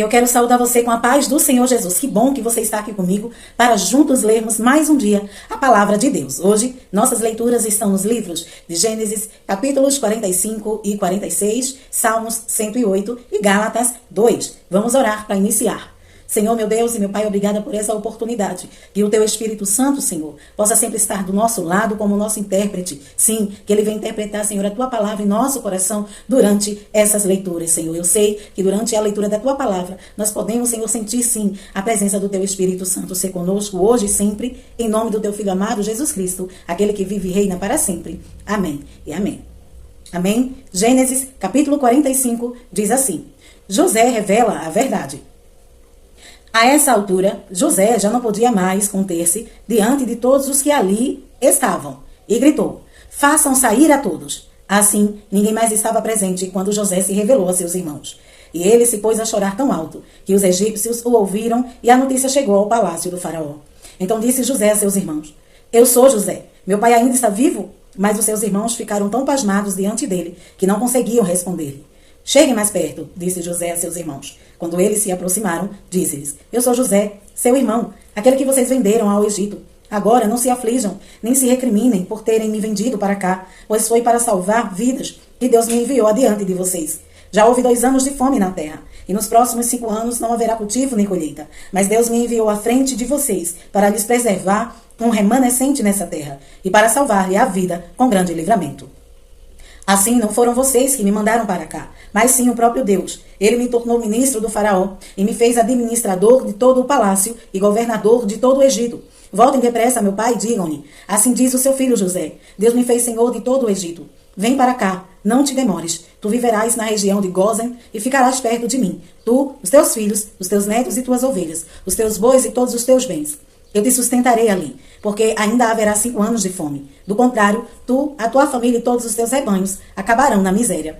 E eu quero saudar você com a paz do Senhor Jesus. Que bom que você está aqui comigo para juntos lermos mais um dia a palavra de Deus. Hoje, nossas leituras estão nos livros de Gênesis, capítulos 45 e 46, Salmos 108 e Gálatas 2. Vamos orar para iniciar. Senhor, meu Deus e meu Pai, obrigada por essa oportunidade. Que o Teu Espírito Santo, Senhor, possa sempre estar do nosso lado como nosso intérprete. Sim, que Ele venha interpretar, Senhor, a Tua palavra em nosso coração durante essas leituras, Senhor. Eu sei que durante a leitura da Tua palavra, nós podemos, Senhor, sentir, sim, a presença do Teu Espírito Santo ser conosco hoje e sempre, em nome do Teu Filho amado, Jesus Cristo, aquele que vive e reina para sempre. Amém e amém. Amém? Gênesis, capítulo 45, diz assim: José revela a verdade. A essa altura, José já não podia mais conter-se diante de todos os que ali estavam, e gritou: façam sair a todos. Assim, ninguém mais estava presente quando José se revelou a seus irmãos. E ele se pôs a chorar tão alto, que os egípcios o ouviram, e a notícia chegou ao palácio do faraó. Então disse José a seus irmãos: eu sou José, meu pai ainda está vivo? Mas os seus irmãos ficaram tão pasmados diante dele, que não conseguiam responder-lhe. Cheguem mais perto, disse José a seus irmãos. Quando eles se aproximaram, disse-lhes: eu sou José, seu irmão, aquele que vocês venderam ao Egito. Agora não se aflijam, nem se recriminem por terem me vendido para cá, pois foi para salvar vidas que Deus me enviou adiante de vocês. Já houve 2 anos de fome na terra, e nos próximos 5 anos não haverá cultivo nem colheita. Mas Deus me enviou à frente de vocês para lhes preservar um remanescente nessa terra, e para salvar-lhe a vida com grande livramento. Assim, não foram vocês que me mandaram para cá, mas sim o próprio Deus. Ele me tornou ministro do faraó e me fez administrador de todo o palácio e governador de todo o Egito. Voltem depressa, meu pai, e digam-lhe: assim diz o seu filho José: Deus me fez senhor de todo o Egito. Vem para cá, não te demores. Tu viverás na região de Gósen e ficarás perto de mim. Tu, os teus filhos, os teus netos e tuas ovelhas, os teus bois e todos os teus bens. Eu te sustentarei ali, porque ainda haverá 5 anos de fome. Do contrário, tu, a tua família e todos os teus rebanhos acabarão na miséria.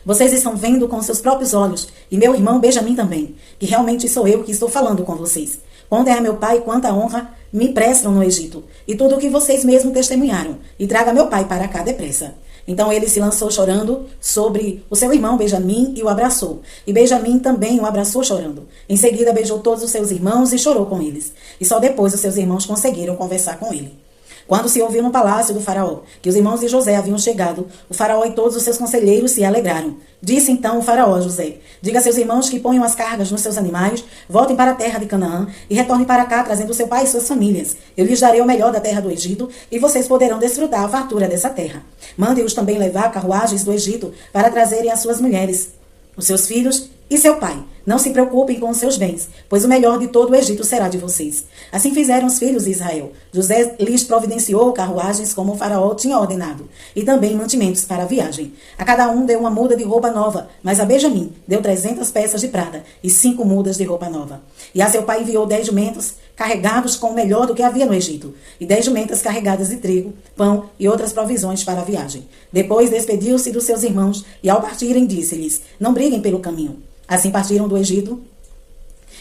Vocês estão vendo com seus próprios olhos, e meu irmão Benjamim também, que realmente sou eu que estou falando com vocês. Contem a meu pai quanta honra me prestam no Egito, e tudo o que vocês mesmos testemunharam, e traga meu pai para cá depressa. Então ele se lançou chorando sobre o seu irmão Benjamim e o abraçou. E Benjamim também o abraçou chorando. Em seguida beijou todos os seus irmãos e chorou com eles. E só depois os seus irmãos conseguiram conversar com ele. Quando se ouviu no palácio do faraó que os irmãos de José haviam chegado, o faraó e todos os seus conselheiros se alegraram. Disse então o faraó a José: diga a seus irmãos que ponham as cargas nos seus animais, voltem para a terra de Canaã e retornem para cá trazendo seu pai e suas famílias. Eu lhes darei o melhor da terra do Egito e vocês poderão desfrutar a fartura dessa terra. Mande-os também levar carruagens do Egito para trazerem as suas mulheres, os seus filhos e seu pai. Não se preocupem com os seus bens, pois o melhor de todo o Egito será de vocês. Assim fizeram os filhos de Israel. José lhes providenciou carruagens como o faraó tinha ordenado, e também mantimentos para a viagem. A cada um deu uma muda de roupa nova, mas a Benjamim deu 300 peças de prata e 5 mudas de roupa nova. E a seu pai enviou 10 jumentos carregados com o melhor do que havia no Egito, e 10 jumentas carregadas de trigo, pão e outras provisões para a viagem. Depois despediu-se dos seus irmãos, e ao partirem disse-lhes: não briguem pelo caminho. Assim partiram do Egito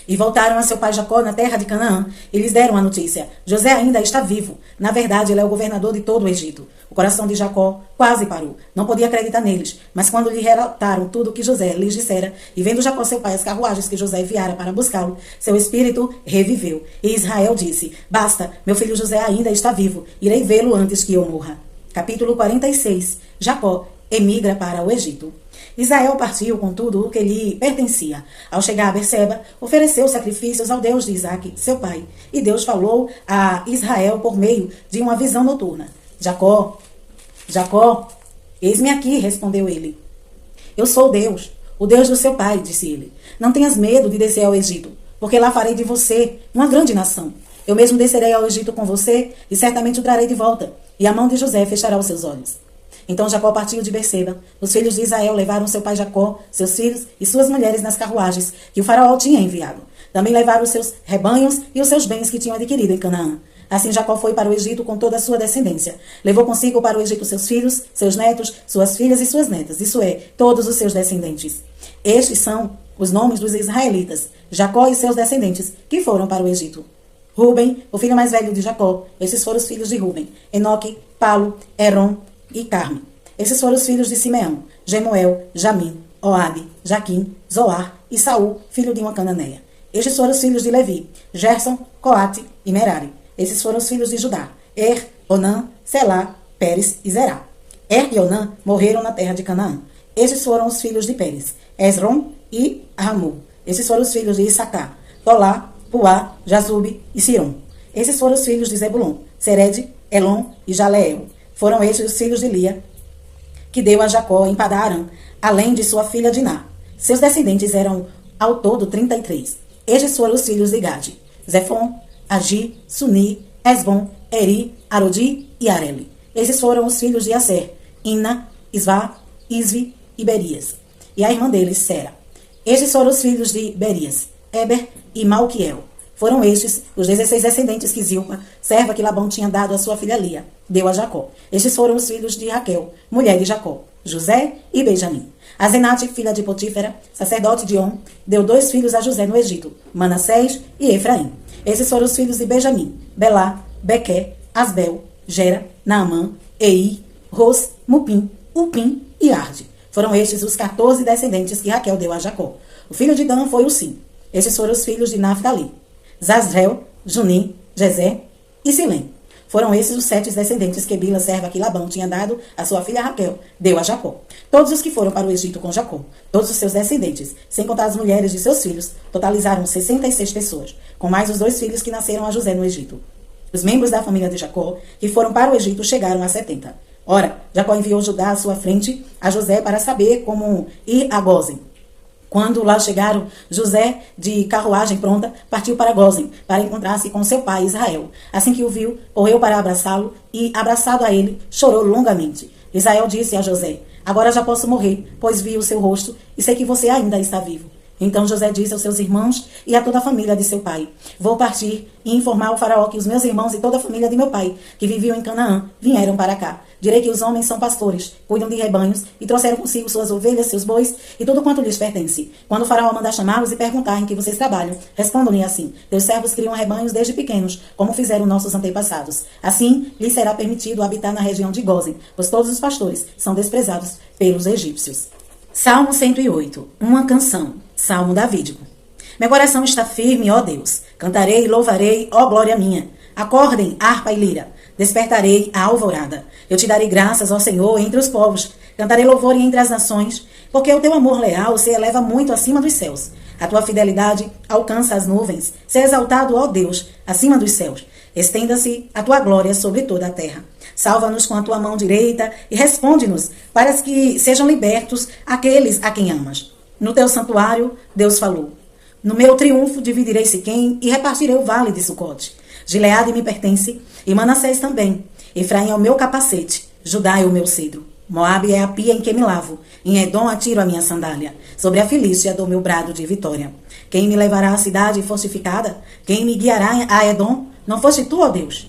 e voltaram a seu pai Jacó na terra de Canaã e lhes deram a notícia: José ainda está vivo. Na verdade, ele é o governador de todo o Egito. O coração de Jacó quase parou. Não podia acreditar neles. Mas quando lhe relataram tudo o que José lhes dissera, e vendo Jacó seu pai as carruagens que José enviara para buscá-lo, seu espírito reviveu. E Israel disse: basta, meu filho José ainda está vivo. Irei vê-lo antes que eu morra. Capítulo 46. Jacó emigra para o Egito. Israel partiu com tudo o que lhe pertencia. Ao chegar a Berseba, ofereceu sacrifícios ao Deus de Isaque, seu pai. E Deus falou a Israel por meio de uma visão noturna: Jacó, Jacó, eis-me aqui, respondeu ele. Eu sou Deus, o Deus do seu pai, disse ele. Não tenhas medo de descer ao Egito, porque lá farei de você uma grande nação. Eu mesmo descerei ao Egito com você e certamente o trarei de volta. E a mão de José fechará os seus olhos. Então Jacó partiu de Berseba. Os filhos de Israel levaram seu pai Jacó, seus filhos e suas mulheres nas carruagens que o faraó tinha enviado. Também levaram os seus rebanhos e os seus bens que tinham adquirido em Canaã. Assim Jacó foi para o Egito com toda a sua descendência. Levou consigo para o Egito seus filhos, seus netos, suas filhas e suas netas, isso é, todos os seus descendentes. Estes são os nomes dos israelitas, Jacó e seus descendentes, que foram para o Egito. Ruben, o filho mais velho de Jacó. Esses foram os filhos de Ruben: Enoque, Palu, Heron e Carme. Esses foram os filhos de Simeão: Jemuel, Jamim, Oade, Jaquim, Zoar e Saul, filho de uma cananeia. Estes foram os filhos de Levi, Gerson, Coate e Merari. Esses foram os filhos de Judá, Onã, Selá, Pérez e Zerá. E Onã morreram na terra de Canaã. Estes foram os filhos de Pérez, Esrom e Ramu. Esses foram os filhos de Issacar, Tolá, Puá, Jazube e Sirom. Esses foram os filhos de Zebulon, Sered, Elon e Jaleel. Foram estes os filhos de Lia, que deu a Jacó em Padã-Arã, além de sua filha Diná. Seus descendentes eram ao todo 33. Estes foram os filhos de Gade, Zefon, Agi, Suni, Esbom, Eri, Arodi e Areli. Esses foram os filhos de Aser, Ina, Isvá, Isvi e Berias. E a irmã deles, Sera. Estes foram os filhos de Berias, Eber e Malquiel. Foram estes os 16 descendentes que Zilpa, serva que Labão tinha dado à sua filha Lia, deu a Jacó. Estes foram os filhos de Raquel, mulher de Jacó, José e Benjamim. Azenate, filha de Potífera, sacerdote de On, deu 2 filhos a José no Egito, Manassés e Efraim. Esses foram os filhos de Benjamim, Belá, Bequé, Asbel, Gera, Naamã, Ei, Ros, Mupim, Upim e Arde. Foram estes os 14 descendentes que Raquel deu a Jacó. O filho de Dan foi o Sim. Estes foram os filhos de Naphtali, Zazrel, Junim, Jezé e Silém. Foram esses os 7 descendentes que Bila, serva que Labão tinha dado a sua filha Raquel, deu a Jacó. Todos os que foram para o Egito com Jacó, todos os seus descendentes, sem contar as mulheres de seus filhos, totalizaram 66 pessoas, com mais os 2 filhos que nasceram a José no Egito. Os membros da família de Jacó, que foram para o Egito, chegaram a 70. Ora, Jacó enviou Judá à sua frente a José para saber como ir a Gósen. Quando lá chegaram, José, de carruagem pronta, partiu para Gósen, para encontrar-se com seu pai Israel. Assim que o viu, correu para abraçá-lo e, abraçado a ele, chorou longamente. Israel disse a José: agora já posso morrer, pois vi o seu rosto e sei que você ainda está vivo. Então José disse aos seus irmãos e a toda a família de seu pai: vou partir e informar ao faraó que os meus irmãos e toda a família de meu pai, que viviam em Canaã, vieram para cá. Direi que os homens são pastores, cuidam de rebanhos e trouxeram consigo suas ovelhas, seus bois e tudo quanto lhes pertence. Quando o faraó mandar chamá-los e perguntar em que vocês trabalham, respondam-lhe assim: teus servos criam rebanhos desde pequenos, como fizeram nossos antepassados. Assim lhes será permitido habitar na região de Gósen, pois todos os pastores são desprezados pelos egípcios. Salmo 108, uma canção, salmo davídico. Meu coração está firme, ó Deus. Cantarei e louvarei, ó glória minha. Acordem, harpa e lira. Despertarei a alvorada. Eu te darei graças, ó Senhor, entre os povos. Cantarei louvor entre as nações, porque o teu amor leal se eleva muito acima dos céus. A tua fidelidade alcança as nuvens. Seja exaltado, ó Deus, acima dos céus. Estenda-se a tua glória sobre toda a terra. Salva-nos com a tua mão direita e responde-nos, para que sejam libertos aqueles a quem amas. No teu santuário, Deus falou: no meu triunfo dividirei Siquém e repartirei o vale de Sucote. Gileade me pertence e Manassés também. Efraim é o meu capacete, Judá é o meu cedro. Moabe é a pia em que me lavo. Em Edom atiro a minha sandália. Sobre a Filístia dou meu brado de vitória. Quem me levará à cidade fortificada? Quem me guiará a Edom? Não foste tu, ó Deus,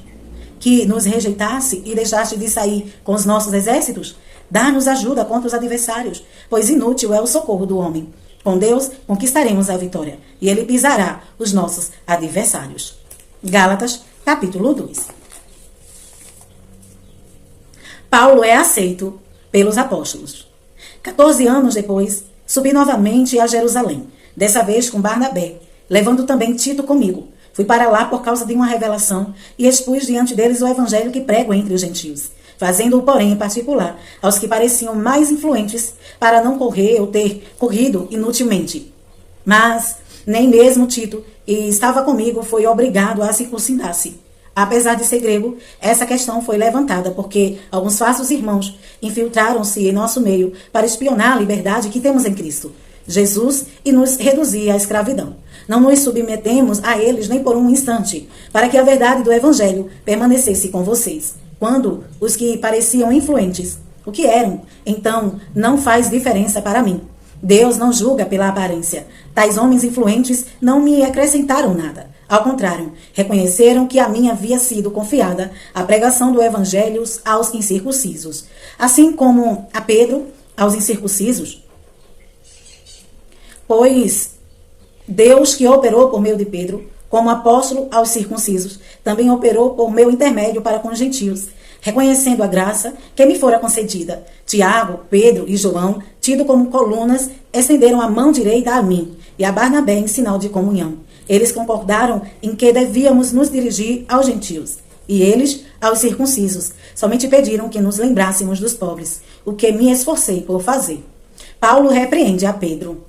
que nos rejeitasse e deixaste de sair com os nossos exércitos? Dá-nos ajuda contra os adversários, pois inútil é o socorro do homem. Com Deus conquistaremos a vitória, e Ele pisará os nossos adversários. Gálatas, capítulo 2. Paulo é aceito pelos apóstolos. 14 anos depois, subi novamente a Jerusalém, dessa vez com Barnabé, levando também Tito comigo. Fui para lá por causa de uma revelação e expus diante deles o evangelho que prego entre os gentios, fazendo-o, porém, em particular aos que pareciam mais influentes, para não correr ou ter corrido inutilmente. Mas nem mesmo Tito, que estava comigo, foi obrigado a circuncidar-se. Apesar de ser grego, essa questão foi levantada porque alguns falsos irmãos infiltraram-se em nosso meio para espionar a liberdade que temos em Cristo Jesus e nos reduzir à escravidão. Não nos submetemos a eles nem por um instante, para que a verdade do evangelho permanecesse com vocês. Quando os que pareciam influentes, o que eram, então não faz diferença para mim. Deus não julga pela aparência. Tais homens influentes não me acrescentaram nada. Ao contrário, reconheceram que a mim havia sido confiada a pregação do evangelho aos incircuncisos, assim como a Pedro aos incircuncisos. Pois Deus, que operou por meio de Pedro, como apóstolo aos circuncisos, também operou por meu intermédio para com os gentios, reconhecendo a graça que me fora concedida. Tiago, Pedro e João, tido como colunas, estenderam a mão direita a mim, e a Barnabé em sinal de comunhão. Eles concordaram em que devíamos nos dirigir aos gentios, e eles aos circuncisos. Somente pediram que nos lembrássemos dos pobres, o que me esforcei por fazer. Paulo repreende a Pedro.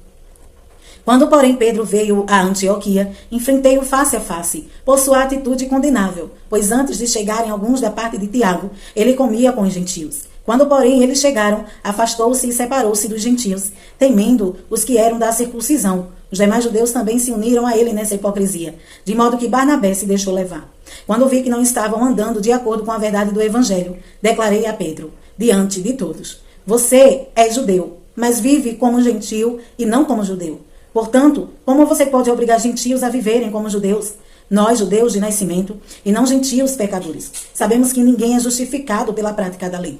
Quando, porém, Pedro veio a Antioquia, enfrentei-o face a face, por sua atitude condenável, pois antes de chegarem alguns da parte de Tiago, ele comia com os gentios. Quando, porém, eles chegaram, afastou-se e separou-se dos gentios, temendo os que eram da circuncisão. Os demais judeus também se uniram a ele nessa hipocrisia, de modo que Barnabé se deixou levar. Quando vi que não estavam andando de acordo com a verdade do evangelho, declarei a Pedro, diante de todos: você é judeu, mas vive como gentio e não como judeu. Portanto, como você pode obrigar gentios a viverem como judeus? Nós, judeus de nascimento, e não gentios pecadores, sabemos que ninguém é justificado pela prática da lei,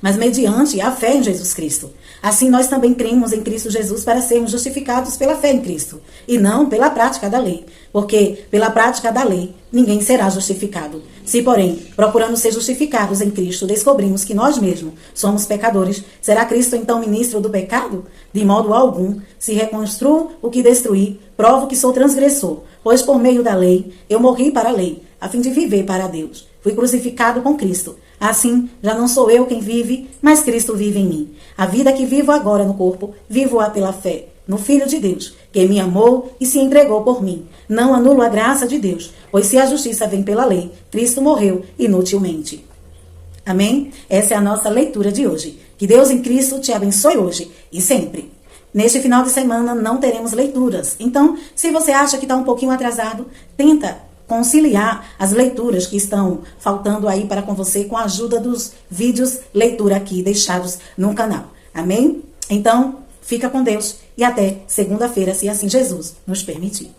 mas mediante a fé em Jesus Cristo. Assim nós também cremos em Cristo Jesus para sermos justificados pela fé em Cristo, e não pela prática da lei, porque pela prática da lei ninguém será justificado. Se, porém, procurando ser justificados em Cristo, descobrimos que nós mesmos somos pecadores, será Cristo então ministro do pecado? De modo algum. Se reconstruo o que destruí, provo que sou transgressor, pois por meio da lei eu morri para a lei, a fim de viver para Deus. Fui crucificado com Cristo. Assim, já não sou eu quem vive, mas Cristo vive em mim. A vida que vivo agora no corpo, vivo-a pela fé no Filho de Deus, que me amou e se entregou por mim. Não anulo a graça de Deus, pois se a justiça vem pela lei, Cristo morreu inutilmente. Amém? Essa é a nossa leitura de hoje. Que Deus em Cristo te abençoe hoje e sempre. Neste final de semana não teremos leituras. Então, se você acha que está um pouquinho atrasado, tenta conciliar as leituras que estão faltando aí para com você com a ajuda dos vídeos leitura aqui deixados no canal. Amém? Então, fica com Deus e até segunda-feira, se assim Jesus nos permitir.